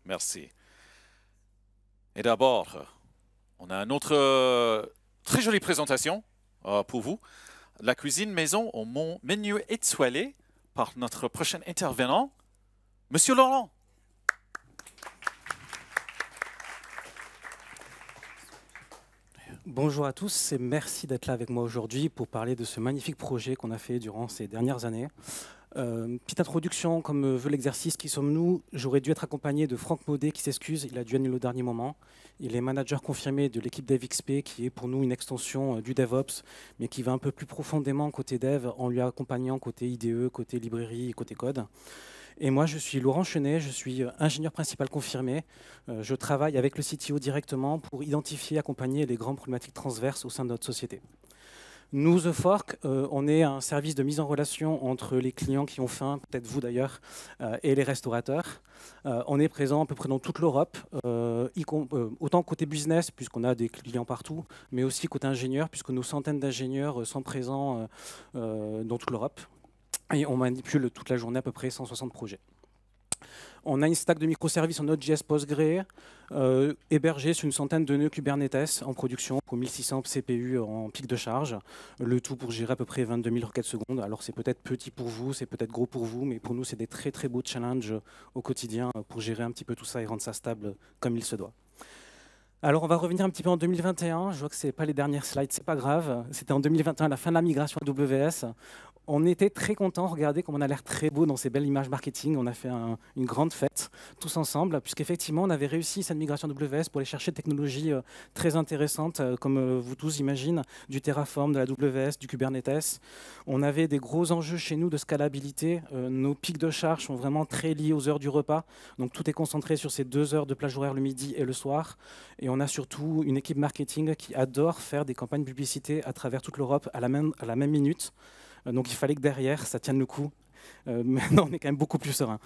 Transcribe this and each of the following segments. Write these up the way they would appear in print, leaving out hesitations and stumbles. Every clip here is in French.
Merci. Et d'abord, on a une autre très jolie présentation pour vous. La cuisine maison au menu étoilé par notre prochain intervenant, Monsieur Laurent. Bonjour à tous et merci d'être là avec moi aujourd'hui pour parler de ce magnifique projet qu'on a fait durant ces dernières années. Petite introduction, comme veut l'exercice, qui sommes-nous? J'aurais dû être accompagné de Franck Maudet qui s'excuse, il a dû annuler au dernier moment. Il est manager confirmé de l'équipe DevXP qui est pour nous une extension du DevOps, mais qui va un peu plus profondément côté Dev en lui accompagnant côté IDE, côté librairie et côté code. Et moi, je suis Laurent Chenet, je suis ingénieur principal confirmé. Je travaille avec le CTO directement pour identifier et accompagner les grandes problématiques transverses au sein de notre société. Nous, The Fork, on est un service de mise en relation entre les clients qui ont faim, peut-être vous d'ailleurs, et les restaurateurs. On est présent à peu près dans toute l'Europe, autant côté business, puisqu'on a des clients partout, mais aussi côté ingénieur, puisque nos centaines d'ingénieurs sont présents dans toute l'Europe. Et on manipule toute la journée à peu près 160 projets. On a une stack de microservices en Node.js Postgre, hébergé sur une centaine de nœuds Kubernetes en production pour 1600 CPU en pic de charge, le tout pour gérer à peu près 22 000 requêtes secondes. Alors c'est peut-être petit pour vous, c'est peut-être gros pour vous, mais pour nous c'est des très très beaux challenges au quotidien pour gérer un petit peu tout ça et rendre ça stable comme il se doit. Alors on va revenir un petit peu en 2021, je vois que ce n'est pas les dernières slides, c'est pas grave, c'était en 2021 la fin de la migration à AWS. On était très contents, regardez comme on a l'air très beau dans ces belles images marketing, on a fait une grande fête tous ensemble, puisqu'effectivement on avait réussi cette migration AWS pour aller chercher des technologies très intéressantes, comme vous tous imaginez, du Terraform, de la AWS, du Kubernetes. On avait des gros enjeux chez nous de scalabilité, nos pics de charge sont vraiment très liés aux heures du repas, donc tout est concentré sur ces 2 heures de plage horaire le midi et le soir. Et on a surtout une équipe marketing qui adore faire des campagnes publicité à travers toute l'Europe à la même minute. Donc il fallait que derrière, ça tienne le coup. Maintenant, on est quand même beaucoup plus serein.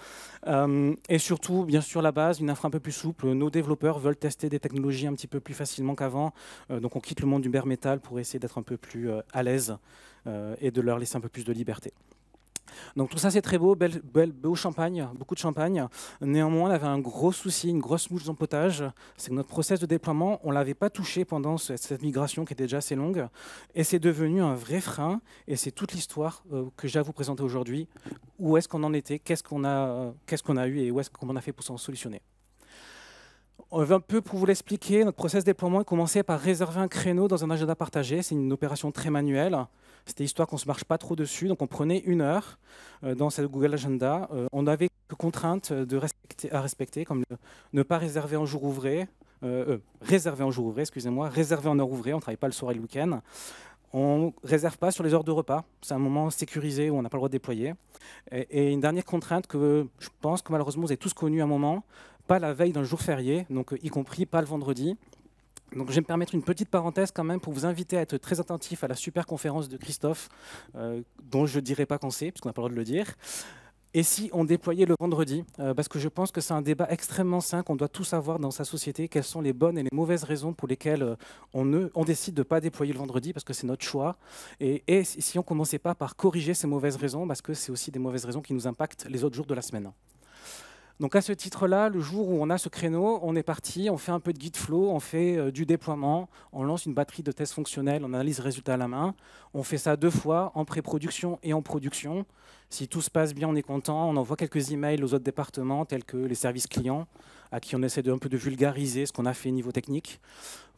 Et surtout, bien sûr, la base, une infra un peu plus souple. Nos développeurs veulent tester des technologies un petit peu plus facilement qu'avant. Donc on quitte le monde du bare metal pour essayer d'être un peu plus à l'aise et de leur laisser un peu plus de liberté. Donc tout ça c'est très beau, beau champagne, beaucoup de champagne. Néanmoins on avait un gros souci, une grosse mouche dans le potage, c'est que notre process de déploiement, on ne l'avait pas touché pendant cette migration qui était déjà assez longue, et c'est devenu un vrai frein, et c'est toute l'histoire que j'ai à vous présenter aujourd'hui. Où est-ce qu'on en était, qu'est-ce qu'on a eu et comment on a fait pour s'en solutionner. Un peu pour vous l'expliquer, notre process de déploiement commençait par réserver un créneau dans un agenda partagé. C'est une opération très manuelle. C'était histoire qu'on ne se marche pas trop dessus. Donc on prenait 1 heure dans cette Google Agenda. On avait quelques contraintes à respecter, comme ne pas réserver en jour ouvré, réserver en jour ouvré, excusez-moi, réserver en heure ouvrée. On ne travaille pas le soir et le week-end. On ne réserve pas sur les heures de repas. C'est un moment sécurisé où on n'a pas le droit de déployer. Et une dernière contrainte que je pense que malheureusement vous avez tous connue à un moment, pas la veille d'un jour férié, donc y compris pas le vendredi. Donc je vais me permettre une petite parenthèse quand même pour vous inviter à être très attentif à la super conférence de Christophe, dont je ne dirai pas quand c'est, puisqu'on n'a pas le droit de le dire. Et si on déployait le vendredi, parce que je pense que c'est un débat extrêmement sain qu'on doit tous avoir dans sa société, quelles sont les bonnes et les mauvaises raisons pour lesquelles on décide de ne pas déployer le vendredi, parce que c'est notre choix. Et si on ne commençait pas par corriger ces mauvaises raisons, parce que c'est aussi des mauvaises raisons qui nous impactent les autres jours de la semaine. Donc à ce titre-là, le jour où on a ce créneau, on est parti, on fait un peu de git flow, on fait du déploiement, on lance une batterie de tests fonctionnels, on analyse le résultat à la main. On fait ça 2 fois, en pré-production et en production. Si tout se passe bien, on est content. On envoie quelques emails aux autres départements, tels que les services clients, à qui on essaie un peu de vulgariser ce qu'on a fait niveau technique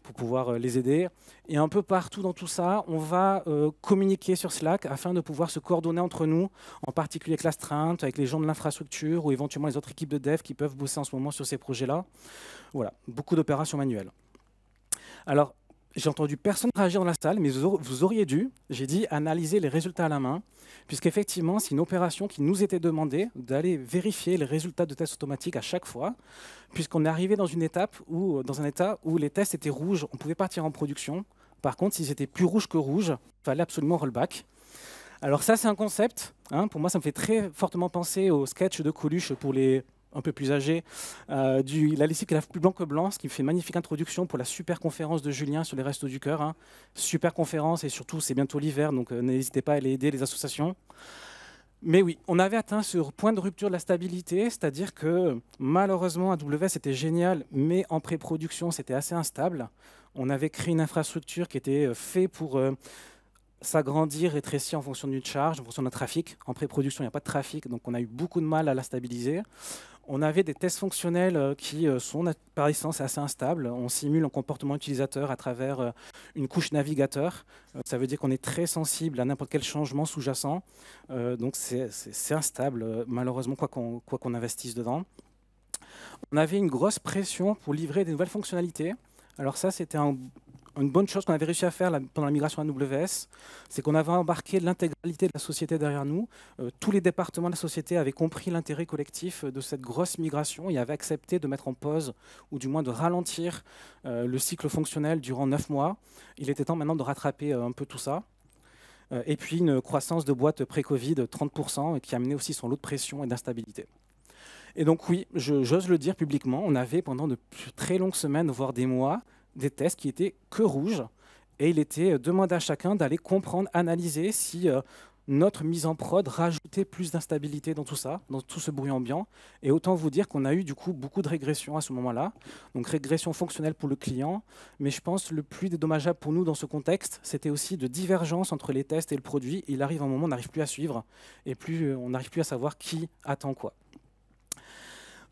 pour pouvoir les aider. Et un peu partout dans tout ça, on va communiquer sur Slack afin de pouvoir se coordonner entre nous, en particulier avec l'astreinte, avec les gens de l'infrastructure ou éventuellement les autres équipes de dev qui peuvent bosser en ce moment sur ces projets-là. Voilà, beaucoup d'opérations manuelles. Alors, j'ai entendu personne réagir dans la salle, mais vous auriez dû, j'ai dit, analyser les résultats à la main, puisqu'effectivement, c'est une opération qui nous était demandée d'aller vérifier les résultats de tests automatiques à chaque fois, puisqu'on est arrivé dans un état où les tests étaient rouges, on pouvait partir en production. Par contre, s'ils étaient plus rouges que rouges, il fallait absolument rollback. Alors ça, c'est un concept. Hein, pour moi, ça me fait très fortement penser au sketch de Coluche pour les un peu plus âgé, la lessive qui lave plus blanc que blanc, ce qui me fait une magnifique introduction pour la super conférence de Julien sur les Restos du Cœur. Hein. Super conférence et surtout, c'est bientôt l'hiver, donc n'hésitez pas à aller aider les associations. Mais oui, on avait atteint ce point de rupture de la stabilité, c'est-à-dire que malheureusement AWS était génial, mais en pré-production c'était assez instable. On avait créé une infrastructure qui était faite pour s'agrandir, rétrécir en fonction d'une charge, en fonction d'un trafic. En pré-production, il n'y a pas de trafic, donc on a eu beaucoup de mal à la stabiliser. On avait des tests fonctionnels qui sont par essence assez instables. On simule un comportement utilisateur à travers une couche navigateur. Ça veut dire qu'on est très sensible à n'importe quel changement sous-jacent. Donc c'est instable, malheureusement, quoi qu'on investisse dedans. On avait une grosse pression pour livrer des nouvelles fonctionnalités. Alors ça, c'était une bonne chose qu'on avait réussi à faire pendant la migration à AWS, c'est qu'on avait embarqué l'intégralité de la société derrière nous. Tous les départements de la société avaient compris l'intérêt collectif de cette grosse migration et avaient accepté de mettre en pause, ou du moins de ralentir le cycle fonctionnel durant 9 mois. Il était temps maintenant de rattraper un peu tout ça. Et puis une croissance de boîtes pré-Covid, 30%, qui a amené aussi son lot de pression et d'instabilité. Et donc oui, j'ose le dire publiquement, on avait pendant de très longues semaines, voire des mois, des tests qui étaient que rouges, et il était demandé à chacun d'aller comprendre, analyser si notre mise en prod rajoutait plus d'instabilité dans tout ça, dans tout ce bruit ambiant. Et autant vous dire qu'on a eu du coup beaucoup de régression à ce moment-là, donc régression fonctionnelle pour le client, mais je pense le plus dédommageable pour nous dans ce contexte, c'était aussi de divergence entre les tests et le produit. Il arrive un moment où on n'arrive plus à suivre, et on n'arrive plus à savoir qui attend quoi.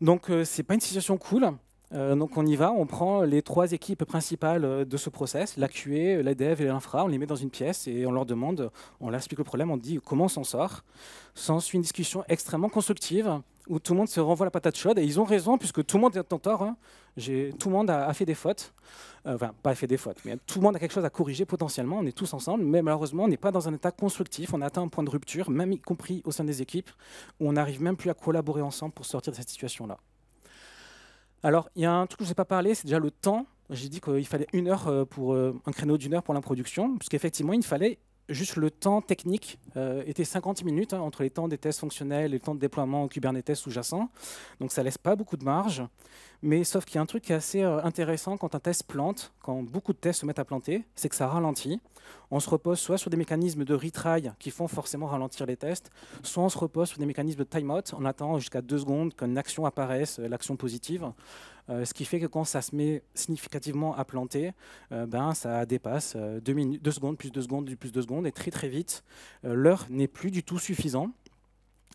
Donc c'est pas une situation cool. Donc on y va, on prend les 3 équipes principales de ce process, la QA, la dev et l'infra, on les met dans une pièce et on leur demande, on leur explique le problème, on dit comment on s'en sort. S'ensuit une discussion extrêmement constructive où tout le monde se renvoie la patate chaude et ils ont raison puisque tout le monde est en tort. Hein. Tout le monde a fait des fautes, enfin pas fait des fautes, mais tout le monde a quelque chose à corriger potentiellement, on est tous ensemble, mais malheureusement on n'est pas dans un état constructif, on a atteint un point de rupture, même y compris au sein des équipes, où on n'arrive même plus à collaborer ensemble pour sortir de cette situation-là. Alors, il y a un truc que je n'ai pas parlé, c'est déjà le temps. J'ai dit qu'il fallait 1 heure pour un créneau d'1 heure pour l'introduction, puisqu'effectivement, il fallait juste le temps technique était 50 minutes entre les temps des tests fonctionnels et le temps de déploiement Kubernetes sous-jacent. Donc, ça ne laisse pas beaucoup de marge. Mais sauf qu'il y a un truc qui est assez intéressant quand un test plante, quand beaucoup de tests se mettent à planter, c'est que ça ralentit. On se repose soit sur des mécanismes de retry qui font forcément ralentir les tests, soit on se repose sur des mécanismes de timeout. On attend jusqu'à 2 secondes qu'une action apparaisse, l'action positive. Ce qui fait que quand ça se met significativement à planter, ça dépasse 2 secondes, plus 2 secondes, plus 2 secondes, et très très vite, l'heure n'est plus du tout suffisant.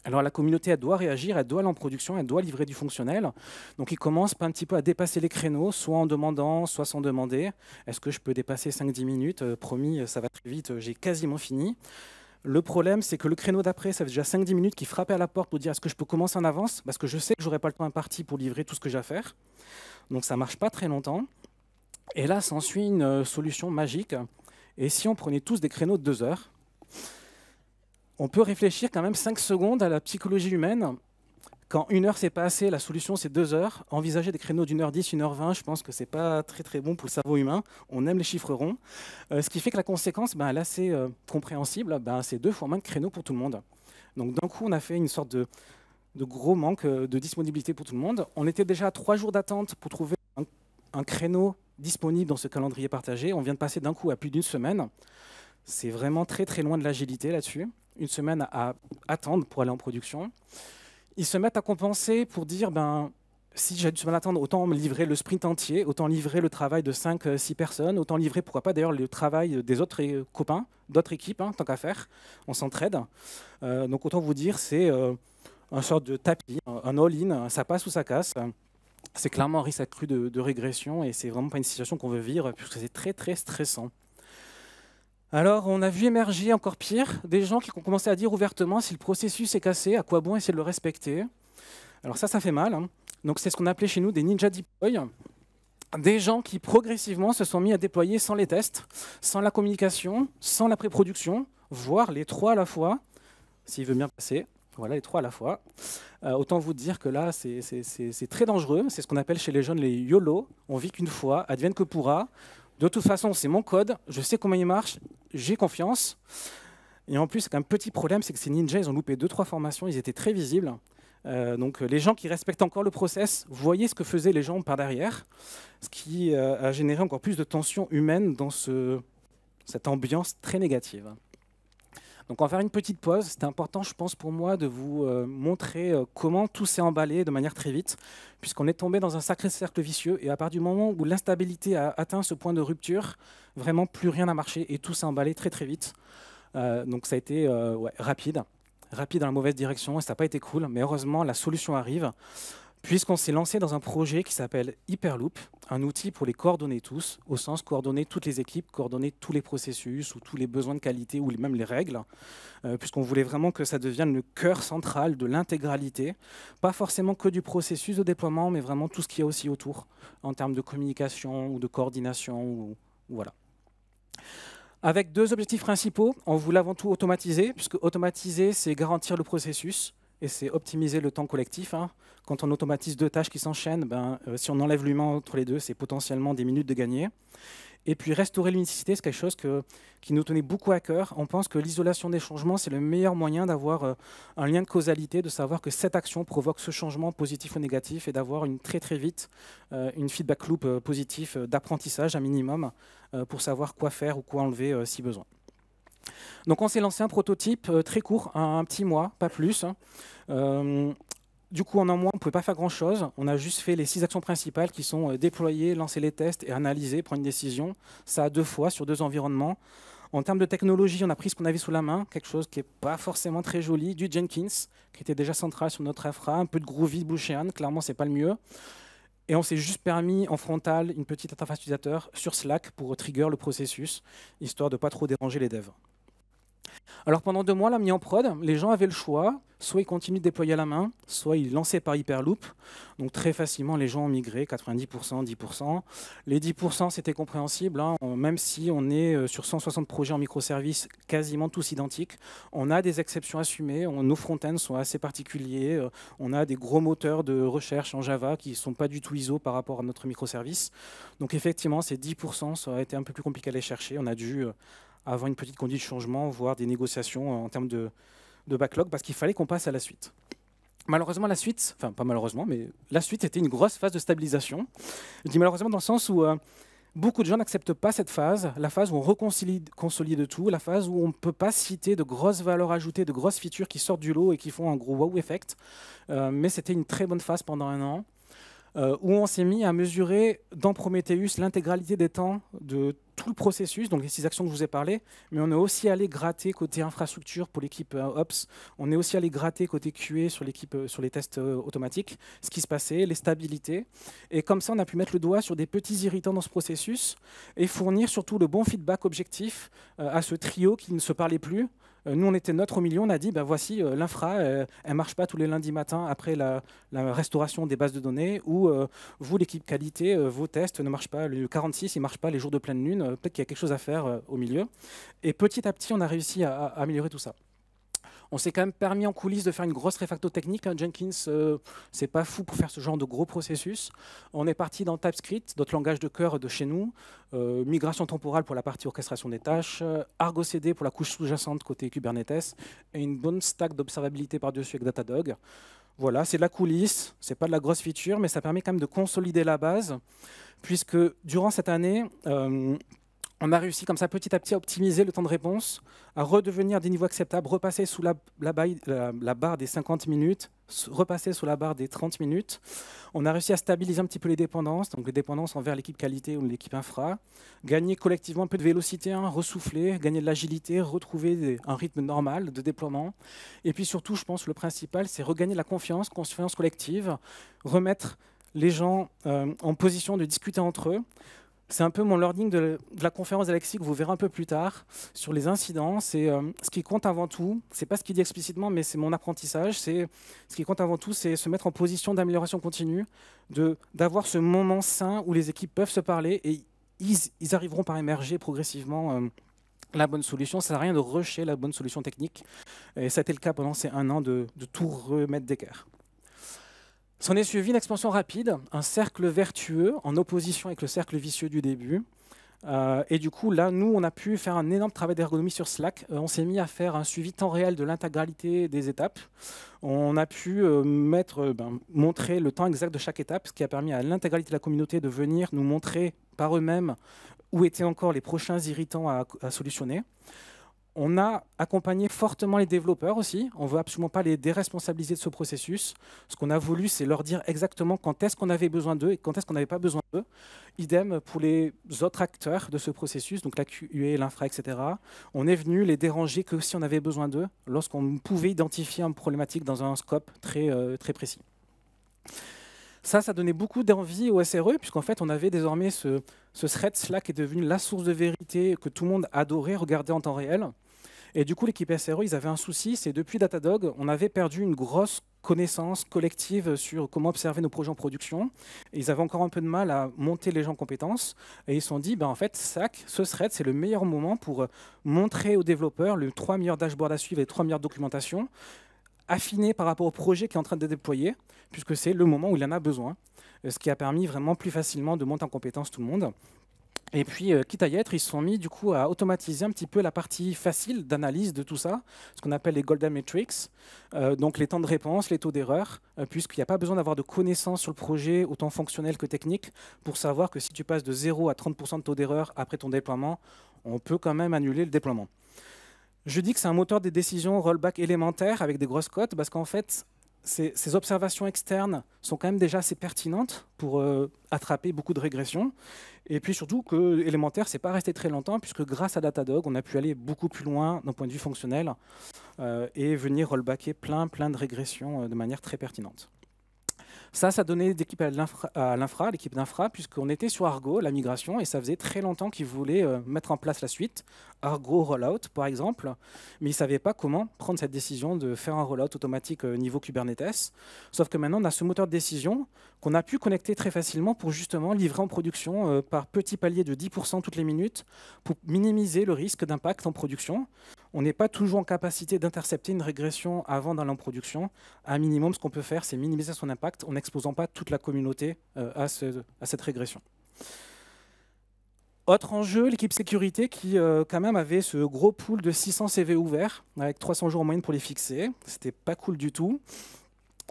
Alors la communauté, elle doit réagir, elle doit aller en production, elle doit livrer du fonctionnel. Donc ils commencent un petit peu à dépasser les créneaux, soit en demandant, soit sans demander. Est-ce que je peux dépasser 5-10 minutes Promis, ça va très vite, j'ai quasiment fini. Le problème, c'est que le créneau d'après, ça fait déjà 5-10 minutes qui frappait à la porte pour dire est-ce que je peux commencer en avance, parce que je sais que je n'aurai pas le temps imparti pour livrer tout ce que j'ai à faire. Donc ça ne marche pas très longtemps. Et là, s'ensuit une solution magique. Et si on prenait tous des créneaux de 2 heures, on peut réfléchir quand même 5 secondes à la psychologie humaine. Quand 1 heure, c'est pas assez, la solution, c'est 2 heures. Envisager des créneaux d'1h10, 1h20, je pense que c'est pas très très bon pour le cerveau humain. On aime les chiffres ronds. Ce qui fait que la conséquence, elle est assez compréhensible. C'est 2 fois moins de créneaux pour tout le monde. Donc d'un coup, on a fait une sorte de gros manque de disponibilité pour tout le monde. On était déjà à 3 jours d'attente pour trouver un créneau disponible dans ce calendrier partagé. On vient de passer d'un coup à plus d'1 semaine. C'est vraiment très très loin de l'agilité là-dessus. 1 semaine à attendre pour aller en production. Ils se mettent à compenser pour dire si j'ai du semaine à attendre, autant me livrer le sprint entier, autant livrer le travail de 5-6 personnes, autant livrer, pourquoi pas d'ailleurs, le travail des autres copains, d'autres équipes, tant qu'à faire. On s'entraide. Donc autant vous dire, c'est un sorte de tapis, un all-in, ça passe ou ça casse. C'est clairement un risque accru de régression et c'est vraiment pas une situation qu'on veut vivre puisque c'est très très stressant. Alors, on a vu émerger encore pire, des gens qui ont commencé à dire ouvertement si le processus est cassé, à quoi bon essayer de le respecter. Alors ça fait mal. Donc c'est ce qu'on appelait chez nous des ninja deploy. Des gens qui progressivement se sont mis à déployer sans les tests, sans la communication, sans la pré-production, voire les 3 à la fois, s'il veut bien passer. Voilà, les 3 à la fois. Autant vous dire que là, c'est très dangereux. C'est ce qu'on appelle chez les jeunes les YOLO. On vit qu'une fois, advienne que pourra. De toute façon, c'est mon code, je sais comment il marche, j'ai confiance. Et en plus, un petit problème, c'est que ces ninjas, ils ont loupé 2-3 formations, ils étaient très visibles. Donc les gens qui respectent encore le process voyaient ce que faisaient les gens par derrière, ce qui a généré encore plus de tension humaine dans cette ambiance très négative. Donc on va faire une petite pause. C'était important, je pense, pour moi de vous montrer comment tout s'est emballé de manière très vite, puisqu'on est tombé dans un sacré cercle vicieux. Et à partir du moment où l'instabilité a atteint ce point de rupture, vraiment plus rien n'a marché et tout s'est emballé très très vite. Donc ça a été rapide dans la mauvaise direction et ça n'a pas été cool. Mais heureusement, la solution arrive, puisqu'on s'est lancé dans un projet qui s'appelle Hyperloop, un outil pour les coordonner tous, au sens coordonner toutes les équipes, coordonner tous les processus ou tous les besoins de qualité ou même les règles, puisqu'on voulait vraiment que ça devienne le cœur central de l'intégralité, pas forcément que du processus de déploiement, mais vraiment tout ce qu'il y a aussi autour, en termes de communication ou de coordination, ou voilà. Avec deux objectifs principaux, on voulait avant tout automatiser, puisque automatiser, c'est garantir le processus, et c'est optimiser le temps collectif. Quand on automatise deux tâches qui s'enchaînent, si on enlève l'humain entre les deux, c'est potentiellement des minutes de gagner. Et puis restaurer l'unicité, c'est quelque chose qui nous tenait beaucoup à cœur. On pense que l'isolation des changements, c'est le meilleur moyen d'avoir un lien de causalité, de savoir que cette action provoque ce changement positif ou négatif, et d'avoir très très vite une feedback loop positif d'apprentissage, un minimum, pour savoir quoi faire ou quoi enlever si besoin. Donc on s'est lancé un prototype très court, un petit mois, pas plus. Du coup, en un mois, on ne pouvait pas faire grand-chose. On a juste fait les 6 actions principales qui sont déployer, lancer les tests et analyser, prendre une décision. Ça 2 fois sur 2 environnements. En termes de technologie, on a pris ce qu'on avait sous la main, quelque chose qui n'est pas forcément très joli, du Jenkins, qui était déjà central sur notre infra, un peu de Groovy, Boolean, clairement, ce n'est pas le mieux. Et on s'est juste permis en frontal une petite interface utilisateur sur Slack pour trigger le processus, histoire de ne pas trop déranger les devs. Alors pendant 2 mois, on l'a mis en prod, les gens avaient le choix, soit ils continuent de déployer à la main, soit ils lançaient par Hyperloop. Donc très facilement, les gens ont migré, 90%, 10%. Les 10%, c'était compréhensible, même si on est sur 160 projets en microservices, quasiment tous identiques. On a des exceptions assumées, nos front-ends sont assez particuliers, on a des gros moteurs de recherche en Java qui ne sont pas du tout ISO par rapport à notre microservice. Donc effectivement, ces 10%, ça a été un peu plus compliqué à aller chercher. On a dû avoir une petite conduite de changement, voire des négociations en termes de backlog, parce qu'il fallait qu'on passe à la suite. Malheureusement, la suite, enfin pas malheureusement, mais la suite était une grosse phase de stabilisation. Je dis malheureusement dans le sens où beaucoup de gens n'acceptent pas cette phase, la phase où on consolide tout, la phase où on ne peut pas citer de grosses valeurs ajoutées, de grosses features qui sortent du lot et qui font un gros wow effect. Mais c'était une très bonne phase pendant 1 an. Où on s'est mis à mesurer dans Prometheus l'intégralité des temps de tout le processus, donc les 6 actions que je vous ai parlé, mais on est aussi allé gratter côté infrastructure pour l'équipe Ops, on est aussi allé gratter côté QA sur les tests automatiques, ce qui se passait, les stabilités, et comme ça on a pu mettre le doigt sur des petits irritants dans ce processus et fournir surtout le bon feedback objectif à ce trio qui ne se parlait plus. Nous, on était neutre au milieu, on a dit, voici, l'infra, elle ne marche pas tous les lundis matins après la restauration des bases de données, ou vous, l'équipe qualité, vos tests ne marchent pas, le 46, il ne marche pas les jours de pleine lune, peut-être qu'il y a quelque chose à faire au milieu. Et petit à petit, on a réussi à améliorer tout ça. On s'est quand même permis en coulisses de faire une grosse réfacto technique. Jenkins, c'est pas fou pour faire ce genre de gros processus. On est parti dans TypeScript, notre langage de cœur de chez nous, migration temporale pour la partie orchestration des tâches, Argo CD pour la couche sous-jacente côté Kubernetes, et une bonne stack d'observabilité par-dessus avec Datadog. Voilà, c'est de la coulisse, c'est pas de la grosse feature, mais ça permet quand même de consolider la base, puisque durant cette année, on a réussi comme ça petit à petit à optimiser le temps de réponse, à redevenir des niveaux acceptables, repasser sous la barre des 50 minutes, repasser sous la barre des 30 minutes. On a réussi à stabiliser un petit peu les dépendances, donc les dépendances envers l'équipe qualité ou l'équipe infra, gagner collectivement un peu de vélocité, ressouffler, gagner de l'agilité, retrouver un rythme normal de déploiement. Et puis surtout, je pense que le principal, c'est regagner la confiance collective, remettre les gens en position de discuter entre eux. C'est un peu mon learning de la conférence d'Alexis que vous verrez un peu plus tard sur les incidents. C'est ce qui compte avant tout. C'est pas ce qu'il dit explicitement, mais c'est mon apprentissage. C'est ce qui compte avant tout, c'est se mettre en position d'amélioration continue, d'avoir ce moment sain où les équipes peuvent se parler et ils arriveront par émerger progressivement la bonne solution. Ça ne sert à rien de rusher la bonne solution technique. Et ça a été le cas pendant ces 1 an de tout remettre d'équerre. S'en est suivi une expansion rapide, un cercle vertueux en opposition avec le cercle vicieux du début. Et du coup, là, nous, on a pu faire un énorme travail d'ergonomie sur Slack. On s'est mis à faire un suivi temps réel de l'intégralité des étapes. On a pu montrer le temps exact de chaque étape, ce qui a permis à l'intégralité de la communauté de venir nous montrer par eux-mêmes où étaient encore les prochains irritants à solutionner. On a accompagné fortement les développeurs aussi. On ne veut absolument pas les déresponsabiliser de ce processus. Ce qu'on a voulu, c'est leur dire exactement quand est-ce qu'on avait besoin d'eux et quand est-ce qu'on n'avait pas besoin d'eux. Idem pour les autres acteurs de ce processus, donc la QA, l'infra, etc. On est venu les déranger que si on avait besoin d'eux, lorsqu'on pouvait identifier une problématique dans un scope très précis. Ça donnait beaucoup d'envie au SRE, puisqu'en fait, on avait désormais ce thread Slack qui est devenu la source de vérité que tout le monde adorait regarder en temps réel. Et du coup, l'équipe SRE, ils avaient un souci, c'est depuis Datadog, on avait perdu une grosse connaissance collective sur comment observer nos projets en production. Et ils avaient encore un peu de mal à monter les gens en compétences. Et ils se sont dit, en fait, SAC, ce thread, c'est le meilleur moment pour montrer aux développeurs les 3 meilleurs dashboards à suivre et les 3 meilleures documentations, affinés par rapport au projet qui est en train de déployer, puisque c'est le moment où il en a besoin. Ce qui a permis vraiment plus facilement de monter en compétence tout le monde. Et puis, quitte à y être, ils se sont mis du coup à automatiser un petit peu la partie facile d'analyse de tout ça, ce qu'on appelle les Golden Metrics, donc les temps de réponse, les taux d'erreur, puisqu'il n'y a pas besoin d'avoir de connaissances sur le projet, autant fonctionnel que technique, pour savoir que si tu passes de 0 à 30% de taux d'erreur après ton déploiement, on peut quand même annuler le déploiement. Je dis que c'est un moteur de décision rollback élémentaire avec des grosses cotes, parce qu'en fait, ces observations externes sont quand même déjà assez pertinentes pour attraper beaucoup de régressions. Et puis surtout que élémentaire, c'est pas resté très longtemps, puisque grâce à Datadog, on a pu aller beaucoup plus loin d'un point de vue fonctionnel et venir rollbacker plein de régressions de manière très pertinente. Ça donnait d'équipe à l'infra, l'équipe d'infra, puisqu'on était sur Argo, la migration, et ça faisait très longtemps qu'ils voulaient mettre en place la suite, Argo Rollout par exemple, mais ils ne savaient pas comment prendre cette décision de faire un rollout automatique niveau Kubernetes. Sauf que maintenant, on a ce moteur de décision qu'on a pu connecter très facilement pour justement livrer en production par petits paliers de 10% toutes les minutes, pour minimiser le risque d'impact en production. On n'est pas toujours en capacité d'intercepter une régression avant d'aller en production. À un minimum, ce qu'on peut faire, c'est minimiser son impact en n'exposant pas toute la communauté à cette régression. Autre enjeu, l'équipe sécurité qui quand même avait ce gros pool de 600 CV ouverts, avec 300 jours en moyenne pour les fixer. C'était pas cool du tout.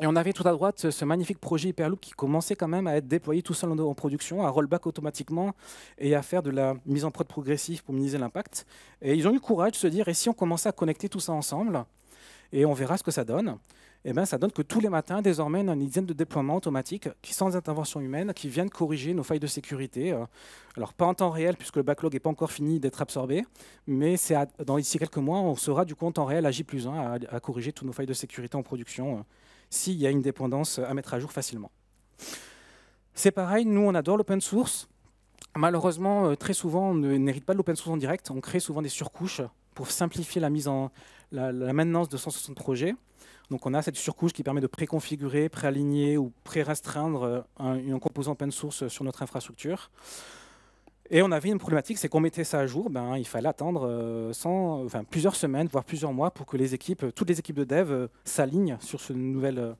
Et on avait tout à droite ce magnifique projet Hyperloop qui commençait quand même à être déployé tout seul en production, à rollback automatiquement et à faire de la mise en prod progressive pour minimiser l'impact. Et ils ont eu le courage de se dire, et si on commençait à connecter tout ça ensemble, et on verra ce que ça donne. Et bien, ça donne que tous les matins, désormais, on a une dizaine de déploiements automatiques qui, sans intervention humaine, qui viennent corriger nos failles de sécurité. Alors, pas en temps réel, puisque le backlog n'est pas encore fini d'être absorbé, mais dans d'ici quelques mois, on sera du coup en temps réel à J+1 à corriger toutes nos failles de sécurité en production s'il y a une dépendance à mettre à jour facilement. C'est pareil, nous, on adore l'open source. Malheureusement, très souvent, on n'hérite pas de l'open source en direct. On crée souvent des surcouches pour simplifier la maintenance de 160 projets. Donc on a cette surcouche qui permet de préconfigurer, préaligner ou pré-restreindre un composant open source sur notre infrastructure. Et on avait une problématique, c'est qu'on mettait ça à jour, il fallait attendre plusieurs semaines, voire plusieurs mois pour que toutes les équipes de dev s'alignent sur cette nouvelle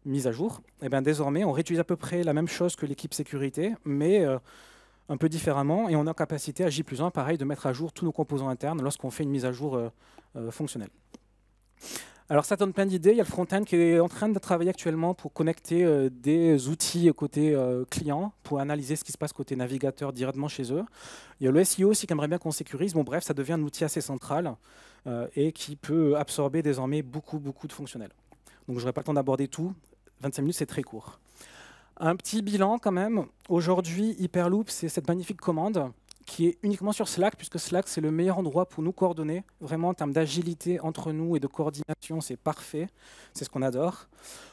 mise à jour. Et désormais, on réutilise à peu près la même chose que l'équipe sécurité, mais un peu différemment, et on a en capacité à J+1, pareil, de mettre à jour tous nos composants internes lorsqu'on fait une mise à jour fonctionnelle. Alors ça donne plein d'idées. Il y a le front-end qui est en train de travailler actuellement pour connecter des outils côté client, pour analyser ce qui se passe côté navigateur directement chez eux. Il y a le SEO aussi qui aimerait bien qu'on sécurise. Bon, bref, ça devient un outil assez central et qui peut absorber désormais beaucoup de fonctionnels. Donc je n'aurai pas le temps d'aborder tout. 25 minutes, c'est très court. Un petit bilan quand même. Aujourd'hui, Hyperloop, c'est cette magnifique commande qui est uniquement sur Slack, puisque Slack, c'est le meilleur endroit pour nous coordonner. Vraiment, en termes d'agilité entre nous et de coordination, c'est parfait. C'est ce qu'on adore.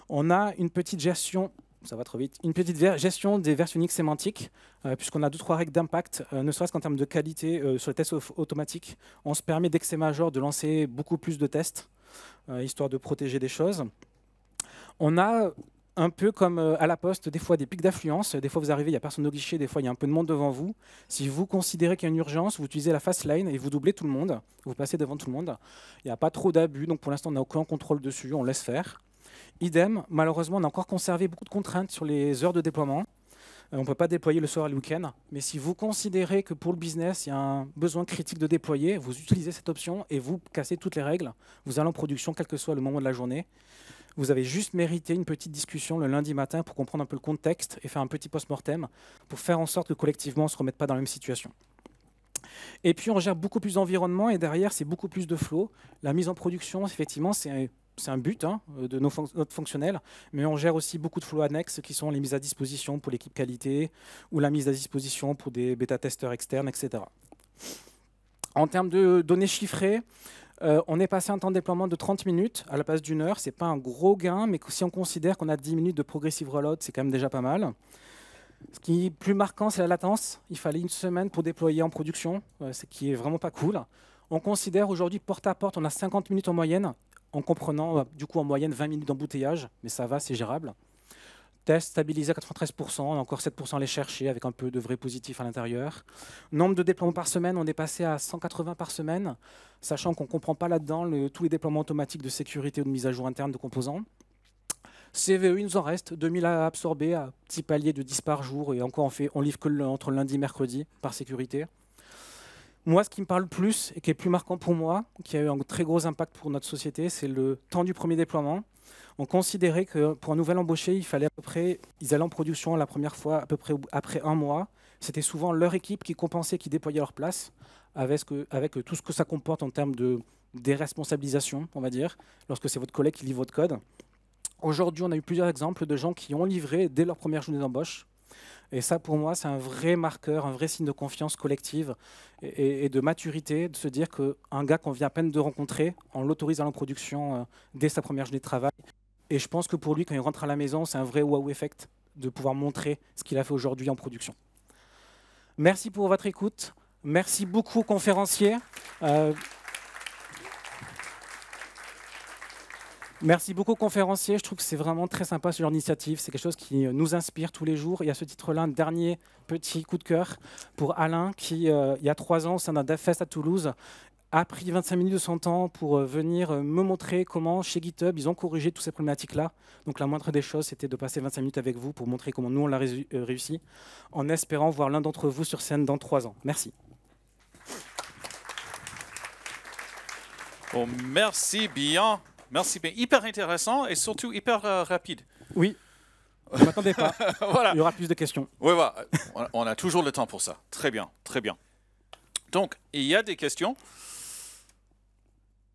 On a une petite gestion, ça va trop vite, une petite gestion des versions uniques sémantiques, puisqu'on a 2-3 règles d'impact, ne serait-ce qu'en termes de qualité sur les tests automatiques. On se permet, dès que c'est major, de lancer beaucoup plus de tests, histoire de protéger des choses. On a un peu comme à la poste, des fois des pics d'affluence. Des fois, vous arrivez, il n'y a personne au guichet. Des fois, il y a un peu de monde devant vous. Si vous considérez qu'il y a une urgence, vous utilisez la fast line et vous doublez tout le monde. Vous passez devant tout le monde. Il n'y a pas trop d'abus. Donc, pour l'instant, on n'a aucun contrôle dessus. On laisse faire. Idem, malheureusement, on a encore conservé beaucoup de contraintes sur les heures de déploiement. On ne peut pas déployer le soir et le week-end. Mais si vous considérez que pour le business, il y a un besoin critique de déployer, vous utilisez cette option et vous cassez toutes les règles. Vous allez en production, quel que soit le moment de la journée. Vous avez juste mérité une petite discussion le lundi matin pour comprendre un peu le contexte et faire un petit post-mortem pour faire en sorte que collectivement, on ne se remette pas dans la même situation. Et puis, on gère beaucoup plus d'environnement et derrière, c'est beaucoup plus de flow. La mise en production, effectivement, c'est un but hein, de notre fonctionnel, mais on gère aussi beaucoup de flows annexes qui sont les mises à disposition pour l'équipe qualité ou la mise à disposition pour des bêta-testeurs externes, etc. En termes de données chiffrées, on est passé un temps de déploiement de 30 minutes à la place d'1 heure. Ce n'est pas un gros gain, mais si on considère qu'on a 10 minutes de progressive rollout, c'est quand même déjà pas mal. Ce qui est plus marquant, c'est la latence. Il fallait 1 semaine pour déployer en production, ce qui est vraiment pas cool. On considère aujourd'hui, porte à porte, on a 50 minutes en moyenne, en comprenant du coup en moyenne 20 minutes d'embouteillage, mais ça va, c'est gérable. Test stabilisé à 93%, on a encore 7% à aller chercher avec un peu de vrai positif à l'intérieur. Nombre de déploiements par semaine, on est passé à 180 par semaine, sachant qu'on ne comprend pas là-dedans tous les déploiements automatiques de sécurité ou de mise à jour interne de composants. CVE, il nous en reste 2000 à absorber, à petit palier de 10 par jour, et encore on livre que entre lundi et mercredi par sécurité. Moi, ce qui me parle le plus et qui est plus marquant pour moi, qui a eu un très gros impact pour notre société, c'est le temps du premier déploiement. On considérait que pour un nouvel embauché, il fallait à peu près, ils allaient en production la première fois à peu près après 1 mois. C'était souvent leur équipe qui compensait, qui déployait leur place, avec tout ce que ça comporte en termes de déresponsabilisation, on va dire, lorsque c'est votre collègue qui livre votre code. Aujourd'hui, on a eu plusieurs exemples de gens qui ont livré dès leur première journée d'embauche. Et ça, pour moi, c'est un vrai marqueur, un vrai signe de confiance collective et de maturité, de se dire qu'un gars qu'on vient à peine de rencontrer, on l'autorise à en production dès sa première journée de travail. Et je pense que pour lui, quand il rentre à la maison, c'est un vrai wow effect de pouvoir montrer ce qu'il a fait aujourd'hui en production. Merci pour votre écoute. Merci beaucoup aux conférenciers. Merci beaucoup aux conférenciers, je trouve que c'est vraiment très sympa ce genre d'initiative, c'est quelque chose qui nous inspire tous les jours. Et à ce titre-là, un dernier petit coup de cœur pour Alain qui, il y a 3 ans, au sein d'un DevFest à Toulouse, a pris 25 minutes de son temps pour venir me montrer comment, chez GitHub, ils ont corrigé toutes ces problématiques-là. Donc la moindre des choses, c'était de passer 25 minutes avec vous pour montrer comment nous, on l'a réussi, en espérant voir l'un d'entre vous sur scène dans 3 ans. Merci. Bon, merci bien. Merci bien. Hyper intéressant et surtout hyper rapide. Oui, ne m'attendez pas. Voilà. Il y aura plus de questions. Oui, voilà. On a toujours le temps pour ça. Très bien, très bien. Donc, il y a des questions.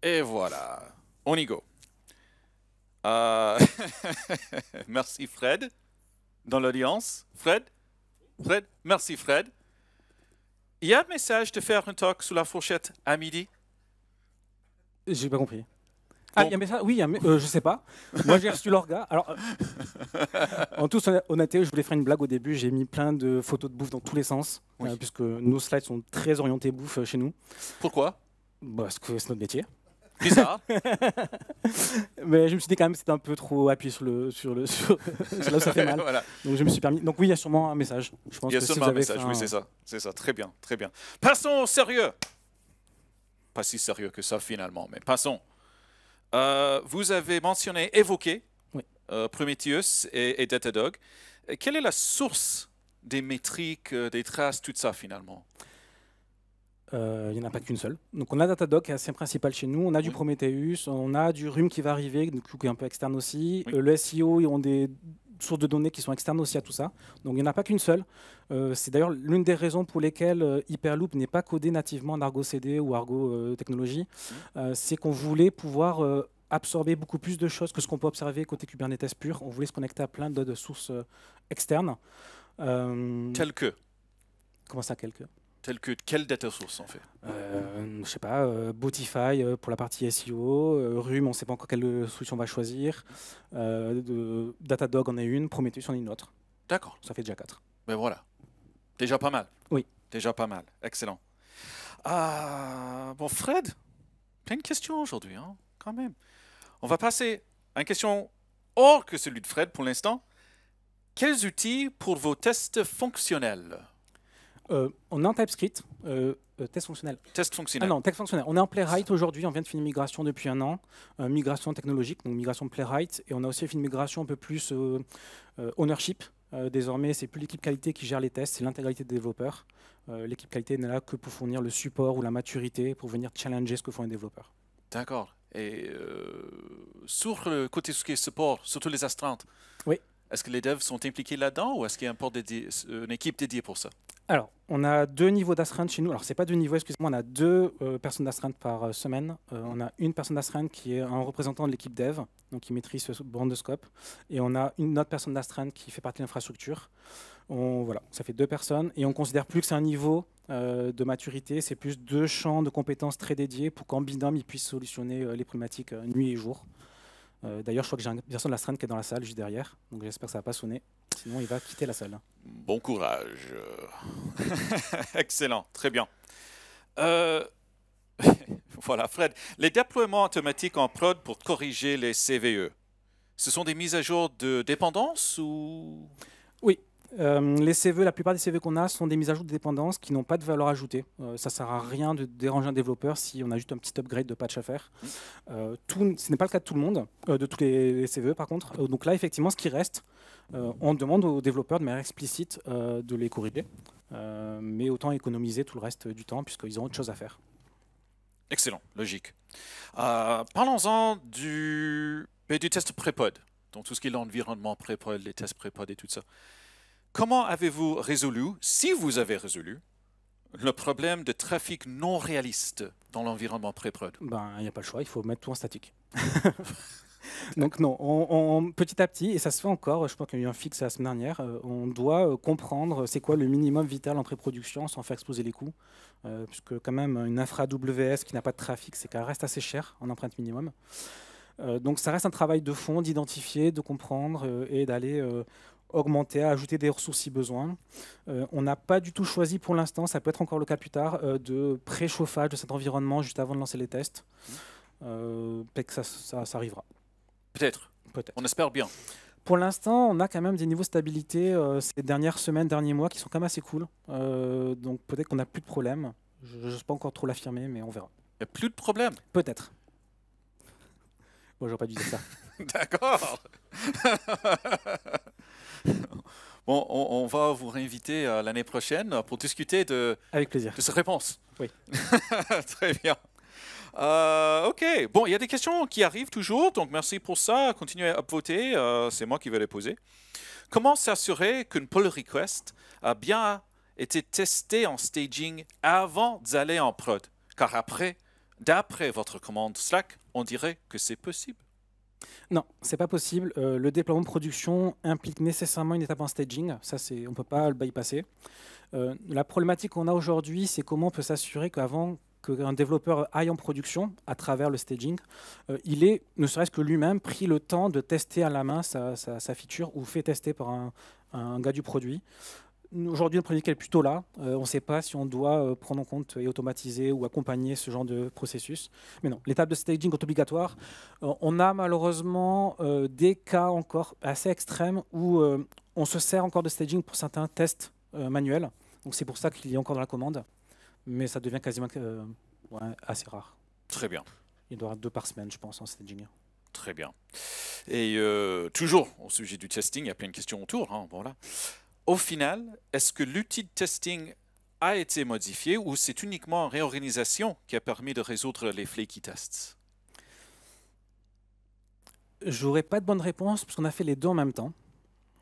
Et voilà. On y go. Merci Fred, dans l'audience. Fred, merci Fred. Il y a un message de faire un talk sous la fourchette à midi? J'ai pas compris. Ah, il y a un message. Oui, je sais pas. Moi, j'ai reçu l'orga. Alors, en toute honnêteté, je voulais faire une blague au début. J'ai mis plein de photos de bouffe dans tous les sens, oui. Puisque nos slides sont très orientés bouffe chez nous. Pourquoi? Parce que c'est notre métier. Bizarre. Mais je me suis dit quand même que c'était un peu trop appuyé sur là où ça fait mal. Voilà. Donc je me suis permis. Donc oui, il y a sûrement un message. Je pense il y a que sûrement un message. Oui, c'est ça. C'est ça. Très bien, très bien. Passons au sérieux. Pas si sérieux que ça finalement, mais passons. Vous avez évoqué oui. Prometheus et Datadog. Quelle est la source des métriques, des traces, tout ça finalement? Il n'y en a pas qu'une seule. Donc on a Datadog qui est assez principal chez nous, on a du Prometheus, on a du Rhum qui va arriver, du coup, qui est un peu externe aussi. Oui. Le SEO, ils ont des sources de données qui sont externes aussi à tout ça. Donc il n'y en a pas qu'une seule. C'est d'ailleurs l'une des raisons pour lesquelles Hyperloop n'est pas codé nativement en Argo CD ou Argo technologie. C'est qu'on voulait pouvoir absorber beaucoup plus de choses que ce qu'on peut observer côté Kubernetes pur. On voulait se connecter à plein de sources externes. Telles que? Comment ça, telles que quelle data source en fait? je sais pas, Botify pour la partie SEO, Rhum, on ne sait pas encore quelle solution on va choisir, Datadog en a une, Prometheus en a une autre. D'accord. Ça fait déjà 4. Ben voilà. Déjà pas mal. Oui. Déjà pas mal. Excellent. Bon, Fred, plein de questions aujourd'hui, hein, quand même. On va passer à une question hors que celui de Fred pour l'instant. Quels outils pour vos tests fonctionnels? On est en TypeScript, test fonctionnel. Test fonctionnel. Ah non, test fonctionnel. On est en Playwright aujourd'hui, on vient de finir une migration depuis 1 an, migration technologique, donc migration de Playwright, et on a aussi fait une migration un peu plus ownership. Désormais, c'est plus l'équipe qualité qui gère les tests, c'est l'intégralité des développeurs. L'équipe qualité n'est là que pour fournir le support ou la maturité, pour venir challenger ce que font les développeurs. D'accord. Et sur le côté support, surtout les astreintes, oui. Est-ce que les devs sont impliqués là-dedans ou est-ce qu'il y a une équipe dédiée pour ça? Alors, on a 2 niveaux d'astreinte chez nous. Alors, c'est pas 2 niveaux, excusez-moi. On a 2 personnes d'astreinte par semaine. On a une personne d'astreinte qui est un représentant de l'équipe dev, donc qui maîtrise ce bande de scope. Et on a une autre personne d'astreinte qui fait partie de l'infrastructure. Voilà, ça fait 2 personnes. Et on considère plus que c'est un niveau de maturité. C'est plus 2 champs de compétences très dédiés pour qu'en binôme, ils puissent solutionner les problématiques nuit et jour. D'ailleurs, je crois que j'ai une personne d'astreinte qui est dans la salle juste derrière. Donc, j'espère que ça va pas sonner. Sinon, il va quitter la salle. Bon courage. Excellent, très bien. Euh, voilà, Fred. Les déploiements automatiques en prod pour corriger les CVE, ce sont des mises à jour de dépendance ou... Oui. Les CV, la plupart des CV qu'on a sont des mises à jour de dépendance qui n'ont pas de valeur ajoutée. Ça ne sert à rien de déranger un développeur si on a juste un petit upgrade de patch à faire. Ce n'est pas le cas de tout le monde, de tous les CVE par contre. Donc là, effectivement, ce qui reste, on demande aux développeurs de manière explicite de les corriger, mais autant économiser tout le reste du temps puisqu'ils ont autre chose à faire. Excellent, logique. Parlons-en du test pré-pod, donc tout ce qui est l'environnement pré-pod, les tests pré-pod et tout ça. Comment avez-vous résolu, si vous avez résolu, le problème de trafic non réaliste dans l'environnement pré-prod? Ben, il n'y a pas le choix, il faut mettre tout en statique. Donc non, petit à petit, et ça se fait encore, je pense qu'il y a eu un fixe la semaine dernière, on doit comprendre c'est quoi le minimum vital en pré-production sans faire exploser les coûts, puisque quand même une infra AWS qui n'a pas de trafic, c'est qu'elle reste assez cher en empreinte minimum. Donc ça reste un travail de fond, d'identifier, de comprendre et d'aller augmenter, ajouter des ressources si besoin. On n'a pas du tout choisi pour l'instant, ça peut être encore le cas plus tard, de préchauffage de cet environnement juste avant de lancer les tests. Peut-être que ça arrivera. Peut-être. On espère bien. Pour l'instant, on a quand même des niveaux de stabilité ces dernières semaines, derniers mois qui sont quand même assez cool. Donc peut-être qu'on n'a plus de problème. Je n'ose pas encore trop l'affirmer, mais on verra. Il n'y a plus de problème. Peut-être. Bon, j'aurais pas dû dire ça. D'accord. Bon, on va vous réinviter l'année prochaine pour discuter Avec plaisir. de cette réponse. Oui. Très bien. OK. Bon, il y a des questions qui arrivent toujours, donc merci pour ça. Continuez à voter, c'est moi qui vais les poser. Comment s'assurer qu'une pull request a bien été testée en staging avant d'aller en prod? Car après, d'après votre commande Slack, on dirait que c'est possible. Non, c'est pas possible. Le déploiement de production implique nécessairement une étape en staging. Ça, on ne peut pas le bypasser. La problématique qu'on a aujourd'hui, c'est comment on peut s'assurer qu'avant qu'un développeur aille en production à travers le staging, il ait, ne serait-ce que lui-même, pris le temps de tester à la main sa feature ou fait tester par un gars du produit. Aujourd'hui, notre produit est plutôt là. On ne sait pas si on doit prendre en compte et automatiser ou accompagner ce genre de processus. Mais non, l'étape de staging est obligatoire. On a malheureusement des cas encore assez extrêmes où on se sert encore de staging pour certains tests manuels. Donc c'est pour ça qu'il y a encore dans la commande. Mais ça devient quasiment assez rare. Très bien. Il doit y avoir 2 par semaine, je pense, en staging. Très bien. Et toujours au sujet du testing, il y a plein de questions autour. Hein, voilà. Au final, est-ce que l'outil de testing a été modifié ou c'est uniquement une réorganisation qui a permis de résoudre les flaky tests? J'aurais pas de bonne réponse parce qu'on a fait les deux en même temps.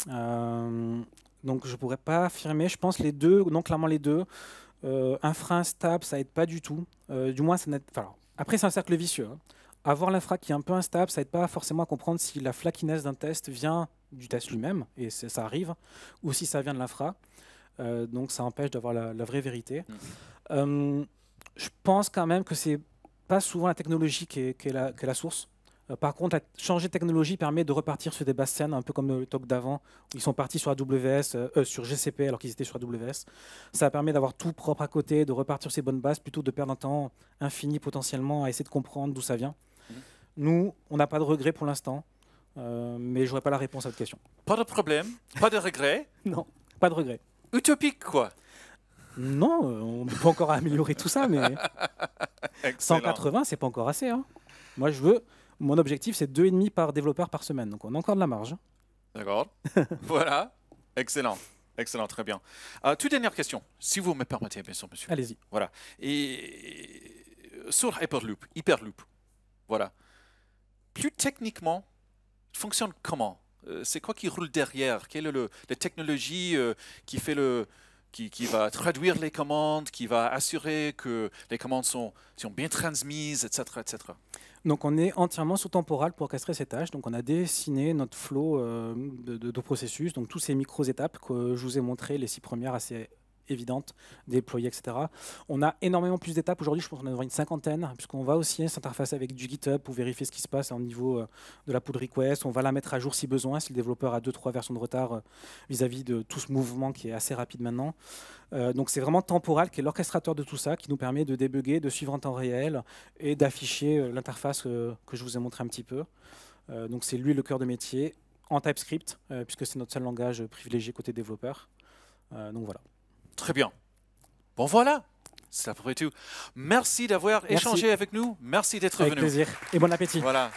Donc je pourrais pas affirmer. Je pense les deux, non clairement les deux. Infra instable, ça aide pas du tout. Du moins, ça n'aide. Enfin, après, c'est un cercle vicieux. Hein. Avoir l'infra qui est un peu instable, ça aide pas forcément à comprendre si la flakiness d'un test vient du test lui-même, et ça arrive, ou si ça vient de l'infra. Donc ça empêche d'avoir la vraie vérité. Je pense quand même que c'est pas souvent la technologie qui est la source. Par contre, changer de technologie permet de repartir sur des bases saines, un peu comme le talk d'avant, où ils sont partis sur sur GCP alors qu'ils étaient sur AWS. Ça permet d'avoir tout propre à côté, de repartir sur ces bonnes bases, plutôt que de perdre un temps infini potentiellement à essayer de comprendre d'où ça vient. Nous, on n'a pas de regrets pour l'instant, mais je n'aurai pas la réponse à votre question. Pas de problème, pas de regret. Non, pas de regrets. Utopique, quoi. Non, on peut encore améliorer tout ça, mais 180, c'est pas encore assez. Hein. Moi, mon objectif, c'est 2,5 par développeur par semaine, donc on a encore de la marge. D'accord. Voilà. Excellent. Excellent, très bien. Toute dernière question, si vous me permettez, bien sûr, monsieur. Allez-y. Voilà. Et sur Hyperloop, voilà. Plus techniquement, il fonctionne comment? C'est quoi qui roule derrière? Quelle est la technologie qui fait qui va traduire les commandes, qui va assurer que les commandes sont bien transmises, etc., etc. Donc on est entièrement sous temporal pour orchestrer ces tâches. Donc on a dessiné notre flow de processus, donc tous ces micro-étapes que je vous ai montré, les 6 premières assez évidentes, déployées, etc. On a énormément plus d'étapes aujourd'hui, je pense qu'on en aura une cinquantaine, puisqu'on va aussi s'interfacer avec du GitHub pour vérifier ce qui se passe au niveau de la pull request. On va la mettre à jour si besoin, si le développeur a 2-3 versions de retard vis-à-vis de tout ce mouvement qui est assez rapide maintenant. Donc c'est vraiment Temporal qui est l'orchestrateur de tout ça, qui nous permet de débugger, de suivre en temps réel et d'afficher l'interface que je vous ai montré un petit peu. Donc c'est lui le cœur de métier en TypeScript, puisque c'est notre seul langage privilégié côté développeur. Donc voilà. Très bien. Bon, voilà. C'est à peu près tout. Merci d'avoir échangé avec nous. Merci d'être venu. Avec plaisir. Et bon appétit. Voilà.